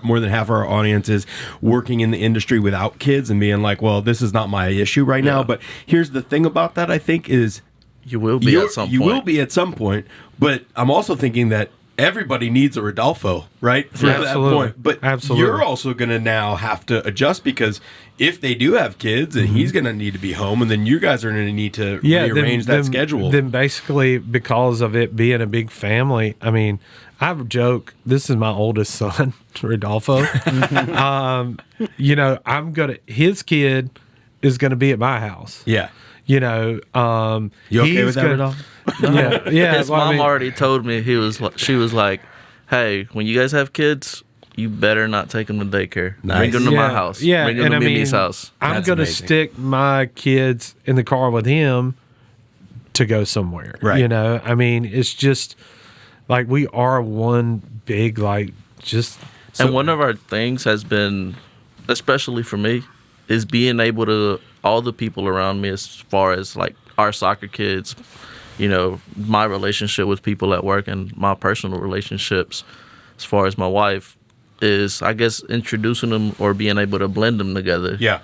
more than half of our audience is working in the industry without kids and being like, well, this is not my issue right now. But here's the thing about that, I think, is you will be at some point. You will be at some point, but I'm also thinking that everybody needs a Rodolfo, right? For that point. But you're also going to now have to adjust, because if they do have kids, and he's going to need to be home, and then you guys are going to need to rearrange that schedule. Then basically, because of it being a big family, I mean, I have a joke. This is my oldest son, Rodolfo. His kid is going to be at my house. Yeah. You okay with that, Rodolfo? Yeah. His mom already told me. She was like, "Hey, when you guys have kids, you better not take them to daycare. Nice. Bring them to my house. Yeah, bring them to Mimi's house." I'm going to stick my kids in the car with him to go somewhere. Right. I mean, it's just like we are one big And one of our things has been, especially for me, is being able to, all the people around me, as far as like our soccer kids, my relationship with people at work, and my personal relationships as far as my wife, is, I guess, introducing them or being able to blend them together. Yeah.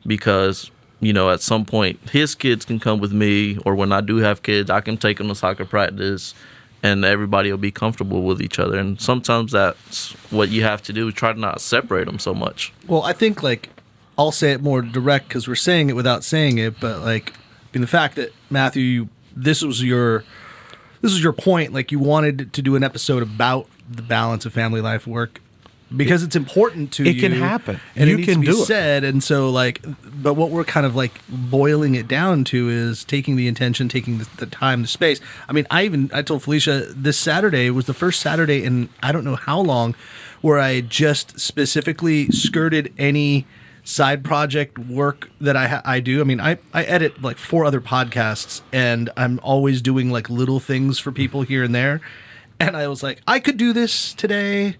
Because, at some point, his kids can come with me, or when I do have kids, I can take them to soccer practice, and everybody will be comfortable with each other. And sometimes that's what you have to do, try to not separate them so much. Well, I think, like, I'll say it more direct because we're saying it without saying it, but like in the fact that Matthew, this was your point. Like, you wanted to do an episode about the balance of family life work because it's important to you. It can happen, and you it needs can to be do it. said. And so, like, but what we're kind of like boiling it down to is taking the intention, taking the time, the space. I mean, I told Felicia this Saturday was the first Saturday in I don't know how long where I just specifically skirted any side project work that I do. I mean, I edit like 4 other podcasts, and I'm always doing like little things for people here and there. And I was like, I could do this today.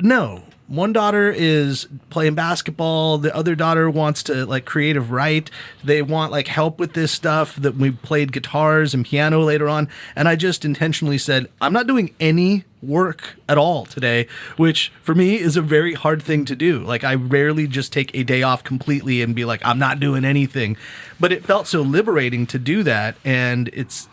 No. One daughter is playing basketball. The other daughter wants to like creative write. They want like help with this stuff. That we played guitars and piano later on. And I just intentionally said, I'm not doing any work at all today, which for me is a very hard thing to do. Like, I rarely just take a day off completely and be like, I'm not doing anything. But it felt so liberating to do that. And it's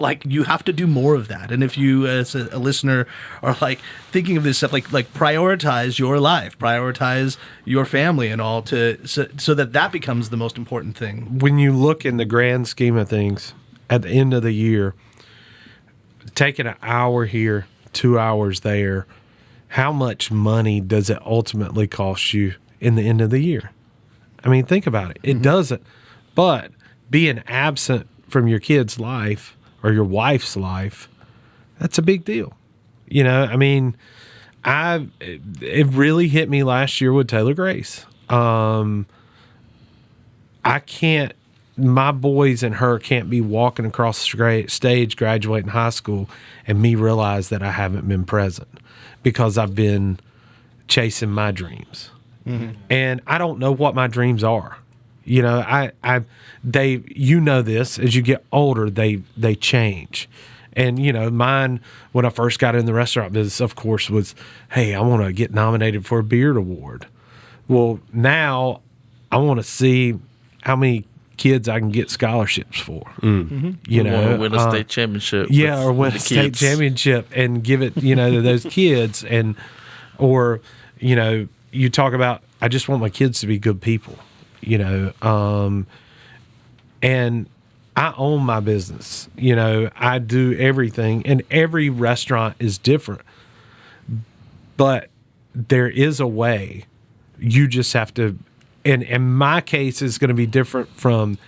like, you have to do more of that. And if you as a listener are like thinking of this stuff, like prioritize your life, prioritize your family and all, so that becomes the most important thing. When you look in the grand scheme of things at the end of the year, taking an hour here 2 hours there, how much money does it ultimately cost you in the end of the year? I mean, think about it. It doesn't. But being absent from your kid's life or your wife's life, that's a big deal. You know, I mean, it really hit me last year with Taylor Grace. My boys and her can't be walking across the stage graduating high school and me realize that I haven't been present because I've been chasing my dreams. And I don't know what my dreams are. You know, you know this, as you get older, they change. And, you know, mine, when I first got in the restaurant business, of course, was, hey, I want to get nominated for a Beard Award. Well, now I want to see how many kids I can get scholarships for. You know, win a state championship. Yeah, or win a state championship and give it, you know, to those kids. Or, you know, you talk about, I just want my kids to be good people, you know, and I own my business. You know, I do everything, and every restaurant is different. But there is a way. You just have to, and in my case, is going to be different from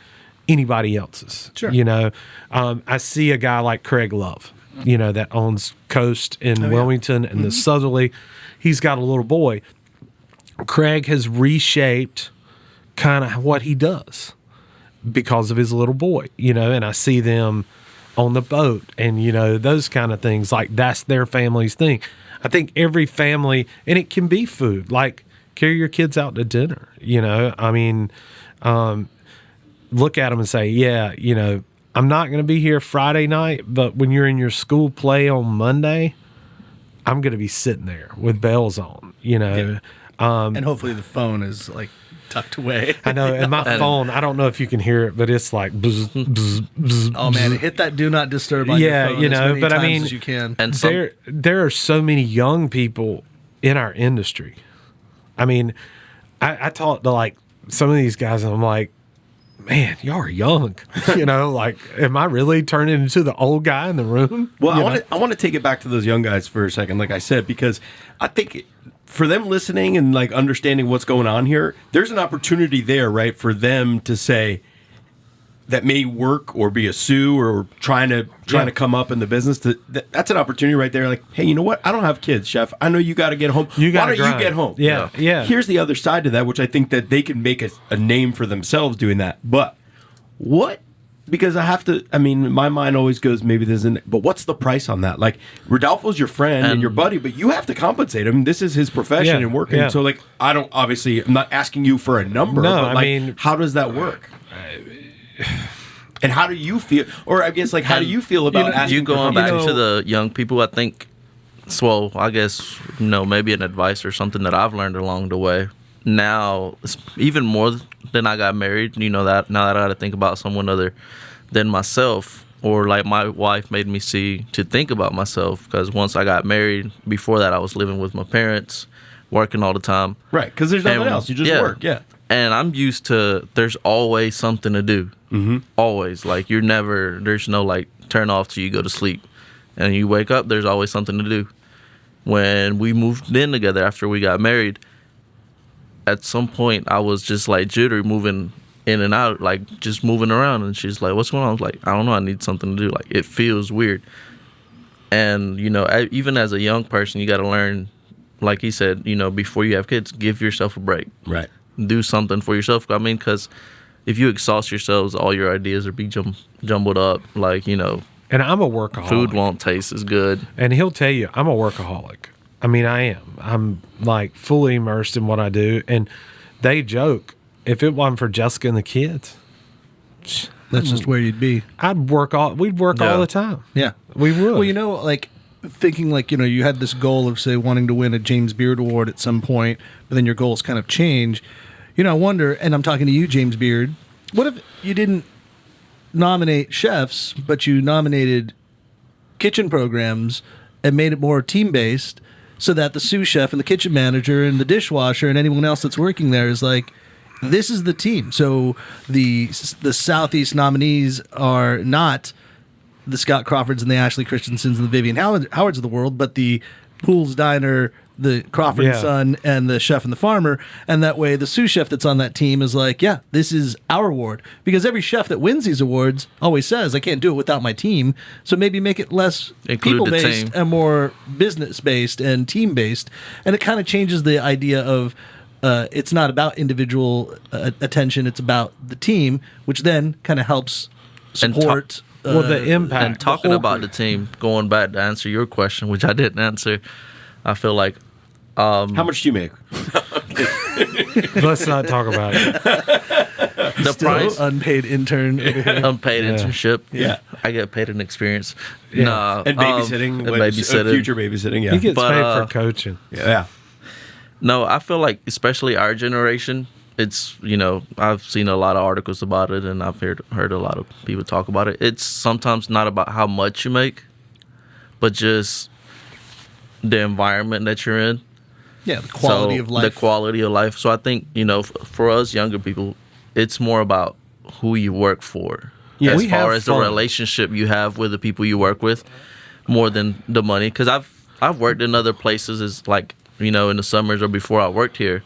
anybody else's. Sure. You know, I see a guy like Craig Love, you know, that owns Coast in Wilmington and the Southerly. He's got a little boy. Craig has reshaped kind of what he does because of his little boy, you know, and I see them on the boat and, you know, those kind of things. Like, that's their family's thing. I think every family, and it can be food, like carry your kids out to dinner, you know. I mean, look at them and say, yeah, you know, I'm not going to be here Friday night, but when you're in your school play on Monday, I'm going to be sitting there with bells on, you know. Yeah. And hopefully the phone is like tucked away. I know, and my phone, I don't know if you can hear it, but it's like bzz, bzz, bzz, oh man, hit that do not disturb on your phone you know, as many but times I mean, as you can. And there are so many young people in our industry. I mean, I talk to like some of these guys and I'm like, man, y'all are young. You know, like, am I really turning into the old guy in the room? Well, I want to take it back to those young guys for a second, like I said, because I think for them listening and like understanding what's going on here, there's an opportunity there, right, for them to say that may work or be a sue or trying to come up in the business. That's an opportunity right there. Like, hey, you know what? I don't have kids, chef. I know you got to get home. Why don't you get home? Yeah, yeah. Here's the other side to that, which I think that they can make a name for themselves doing that. But what? Because I have to, I mean, my mind always goes, maybe this isn't, but what's the price on that? Like, Rodolfo's your friend and your buddy, but you have to compensate him. This is his profession and working. Yeah. So, like, I'm not asking you for a number, but like, I mean, how does that work? And how do you feel? Or I guess, like, how do you feel about asking? You going back to the young people, I think, well, I guess, you know, maybe an advice or something that I've learned along the way. Now, even more than I got married, you know, that now that I got to think about someone other than myself, or like my wife made me to think about myself, because once I got married, before that I was living with my parents, working all the time. Right, because there's nothing else. You just work, And I'm used to, there's always something to do. Mm-hmm. Always. Like, there's no like turn off till you go to sleep. And you wake up, there's always something to do. When we moved in together after we got married, at some point I was just like jittery, moving in and out, like just moving around. And she's like, what's going on? I was like, I don't know, I need something to do. Like, it feels weird. And, you know, even as a young person, you got to learn, like he said, you know, before you have kids, give yourself a break. Right. Do something for yourself. I mean, because if you exhaust yourselves, all your ideas are be jumbled up. Like, you know. And I'm a workaholic. Food won't taste as good. And he'll tell you, I'm a workaholic. I mean, I am. I'm like fully immersed in what I do. And they joke, if it wasn't for Jessica and the kids, that's just where you'd be. We'd work all the time. Yeah. We would. Well, you know, like thinking like, you know, you had this goal of, say, wanting to win a James Beard Award at some point, but then your goals kind of change. You know, I wonder, and I'm talking to you, James Beard, what if you didn't nominate chefs, but you nominated kitchen programs and made it more team-based, so that the sous chef and the kitchen manager and the dishwasher and anyone else that's working there is like, this is the team. So the Southeast nominees are not the Scott Crawfords and the Ashley Christensens and the Vivian Howards of the world, but the Pools Diner, the Crawford and Son, and the Chef and the Farmer. And that way the sous chef that's on that team is like, yeah, this is our award. Because every chef that wins these awards always says, I can't do it without my team. So maybe make it less people-based and more business-based and team-based. And it kind of changes the idea of it's not about individual attention, it's about the team, which then kind of helps support... the impact. And talking about the team, going back to answer your question, which I didn't answer, I feel like... how much do you make? Let's not talk about it. The price... Unpaid intern. Unpaid internship. Yeah. I get paid an experience. Yeah. Nah, And babysitting. and babysitting. Future babysitting, yeah. He gets But, paid for coaching. Yeah. No, I feel like especially our generation, it's, I've seen a lot of articles about it and I've heard a lot of people talk about it. It's sometimes not about how much you make, but just the environment that you're in. Yeah, the quality of life. The quality of life. So I think, for us younger people, it's more about who you work for. Yeah, as we far have as fun. the relationship you have with the people you work with, more than the money. Because I've worked in other places, as like, in the summers or before I worked here.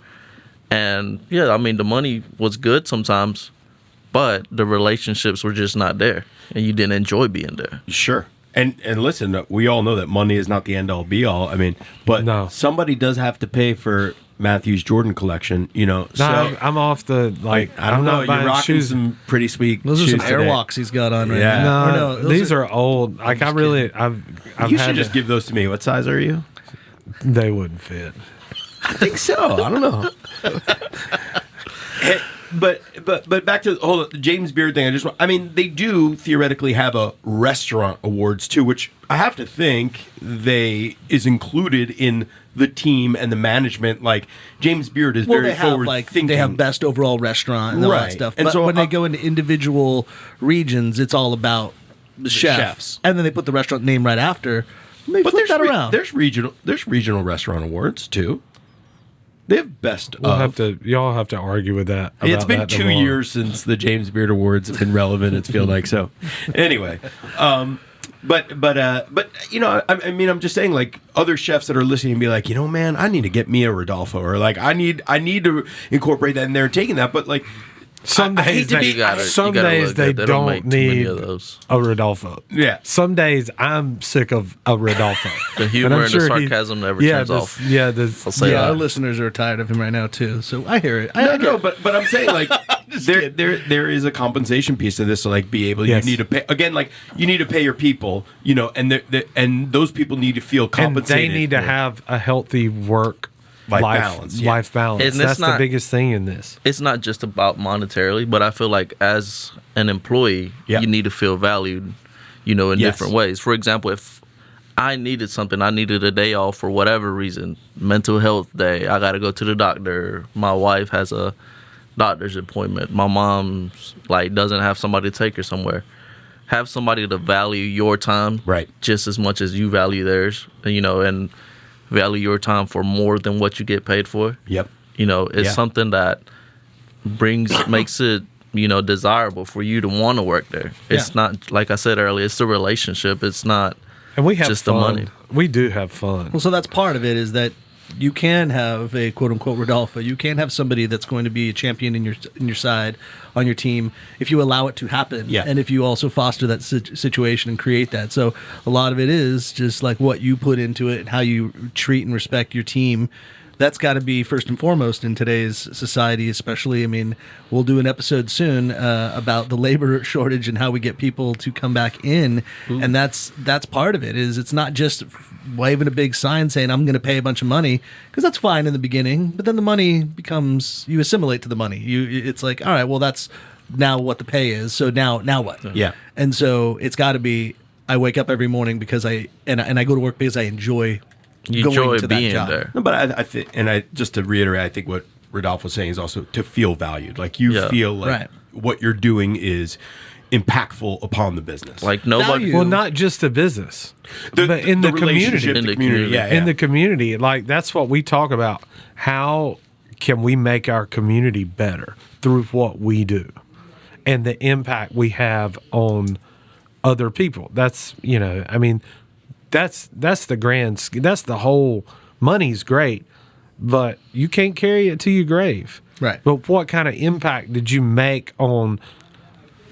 And yeah, I mean, the money was good sometimes, but the relationships were just not there, and you didn't enjoy being there. Sure. And listen, we all know that money is not the end all be all. I mean, but No. somebody does have to pay for Matthew's Jordan collection, No, so I'm off the I don't I'm know. not You're buying rocking shoes. some pretty sweet Those are shoes some today. airwalks he's got on right Yeah. now. Or No, those these are old. Like I've You had should just give those to me. What size are you? They wouldn't fit. I think so. I don't know. But back to the James Beard thing. They do theoretically have a restaurant awards too, which I have to think is included in the team and the management. Like James Beard is very they have forward thinking. they have best overall restaurant and all that Right. stuff. And But so when they go into individual regions, it's all about the chefs. And then they put the restaurant name right after. They But flip that around. there's regional restaurant awards too. They have best Y'all have to argue with that. It's about been that 2 tomorrow. years since the James Beard Awards have been relevant. It's feel like so. Anyway, but I'm just saying, like other chefs that are listening and be like, man, I need to get me a Rodolfo, or like I need to incorporate that in there and taking that. But like Some I hate days, to they, be- You gotta- some you gotta days look they at- don't make too many need of those. a Rodolfo. Yeah. Some days I'm sick of a Rodolfo. The humor And I'm and the sure he- sarcasm never yeah, turns this- off. Yeah, this, I'll say yeah, that. our listeners are tired of him right now too. So I hear it. No, but I'm saying like there is a compensation piece to this to like be able. Yes. You need to pay again. Like you need to pay your people, and and those people need to feel and compensated. they need to have a healthy work Life balance, yeah. Life balance. And it's That's the not- biggest thing in this. It's not just about monetarily, but I feel like as an employee, Yeah. you need to feel valued, in Yes. different ways. For example, if I needed something, I needed a day off for whatever reason, mental health day, I got to go to the doctor. My wife has a doctor's appointment. My mom's doesn't have somebody to take her somewhere. Have somebody to value your time, Right. just as much as you value theirs, and value your time for more than what you get paid for. Yep. It's Yeah. something that makes it, desirable for you to want to work there. It's not, like I said earlier, it's the relationship. It's not And we have just the fun. money. We do have fun. Well, so that's part of it is that you can have a quote unquote Rodolfo. You can have somebody that's going to be a champion in your side on your team if you allow it to happen. Yeah. And if you also foster that situation and create that. So a lot of it is just like what you put into it and how you treat and respect your team. That's got to be first and foremost in today's society, especially. I mean, we'll do an episode soon about the labor shortage and how we get people to come back in, and that's part of it. Is it's not just waving a big sign saying I'm going to pay a bunch of money, because that's fine in the beginning, but then the money becomes, you assimilate to the money. It's like, all right, well that's now what the pay is. So now what? Yeah. And so it's got to be, I wake up every morning because I go to work because I enjoy. You going enjoy to that being job. there. No, but I think, just to reiterate, I think what Rodolfo was saying is also to feel valued. Like you Yeah. feel like Right. what you're doing is impactful upon the business. Like nobody. Value. Well, not just the business, but in the relationship, community. In the community. Yeah, In the community. Like that's what we talk about. How can we make our community better through what we do and the impact we have on other people. That's, I mean, that's the whole. Money's great, but you can't carry it to your grave. Right. But what kind of impact did you make on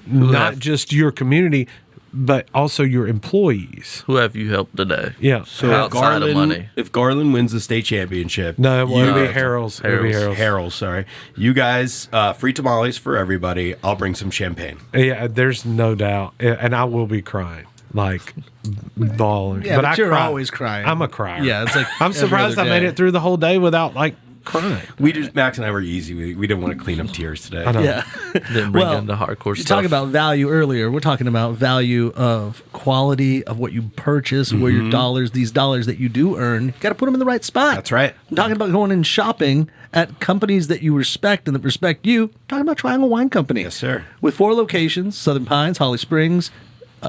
not just your community, but also your employees? Who have you helped today? Yeah. So outside of money. If Garland wins the state championship, No, it won't be Harold's. It'll be Harold's. Harold, sorry. You guys, free tamales for everybody. I'll bring some champagne. Yeah, there's no doubt. And I will be crying. Like bawling. Yeah, but you're cry. always crying. I'm a crier. Yeah, it's like I'm surprised I made it through the whole day without like crying. Max and I were easy. We didn't want to clean up tears today. I know. Yeah. Didn't bring in the hardcore You stuff. talk about value earlier. We're talking about value of quality of what you purchase, where your these dollars that you do earn, you got to put them in the right spot. That's right. I'm talking about going and shopping at companies that you respect and that respect you. I'm talking about Triangle Wine Company. Yes, sir. With 4 locations, Southern Pines, Holly Springs,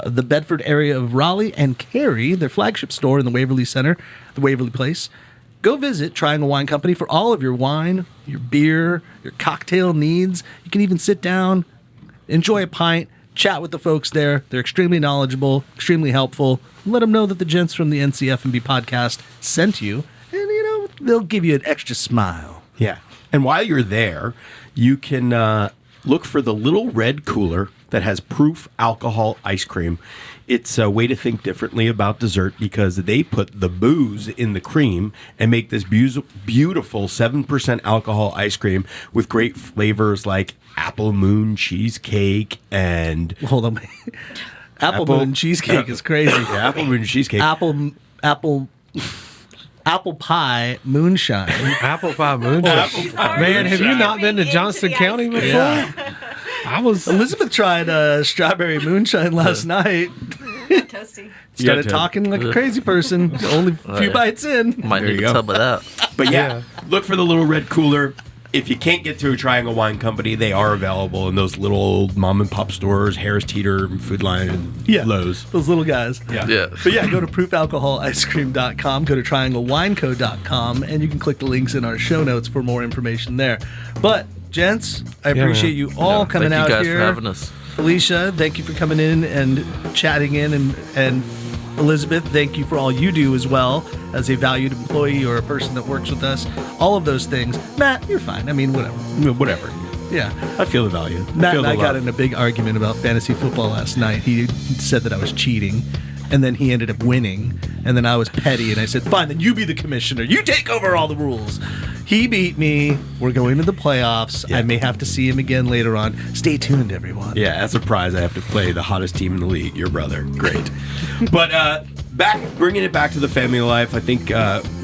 the Bedford area of Raleigh, and Cary, their flagship store in the Waverly Center, the Waverly Place. Go visit Triangle Wine Company for all of your wine, your beer, your cocktail needs. You can even sit down, enjoy a pint, chat with the folks there. They're extremely knowledgeable, extremely helpful. Let them know that the gents from the NC F&B podcast sent you, and, they'll give you an extra smile. Yeah. And while you're there, you can look for the little red cooler that has proof alcohol ice cream. It's a way to think differently about dessert because they put the booze in the cream and make this beautiful 7% alcohol ice cream with great flavors like apple moon cheesecake and... Hold on. Apple moon cheesecake is crazy. Yeah, apple moon cheesecake. Apple pie moonshine. Apple pie moonshine. Man, have you not been to Johnston County before? Yeah. Elizabeth tried strawberry moonshine last night. Toasty. Started talking like a crazy person. Only a few bites in. Might There need you a go. tub of that. But yeah, look for the little red cooler. If you can't get to a Triangle Wine Company, they are available in those little old mom and pop stores, Harris Teeter, Food Lion, and Lowe's. Those little guys. Yeah. But yeah, go to proofalcoholicecream.com, go to trianglewineco.com, and you can click the links in our show notes for more information there. But, gents, I appreciate you all coming Thank out you guys here. for having us. Felicia, thank you for coming in and chatting in, and Elizabeth, thank you for all you do as well as a valued employee or a person that works with us. All of those things. Matt, you're fine. I mean, whatever. Yeah. I feel the value. Matt feel and I the got love. in a big argument about fantasy football last night. He said that I was cheating, and then he ended up winning, and then I was petty, and I said, fine, then you be the commissioner. You take over all the rules. He beat me. We're going to the playoffs. Yeah. I may have to see him again later on. Stay tuned, everyone. Yeah, as a prize, I have to play the hottest team in the league, your brother. Great. But bringing it back to the family life, I think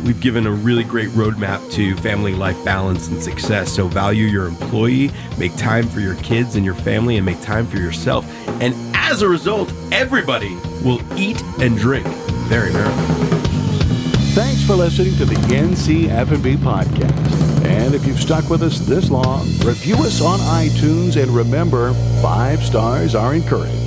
we've given a really great roadmap to family life balance and success. So value your employee, make time for your kids and your family, and make time for yourself. And as a result, everybody will eat and drink very merrily. Thanks for listening to the NC F&B podcast. And if you've stuck with us this long, review us on iTunes, and remember, 5 stars are encouraged.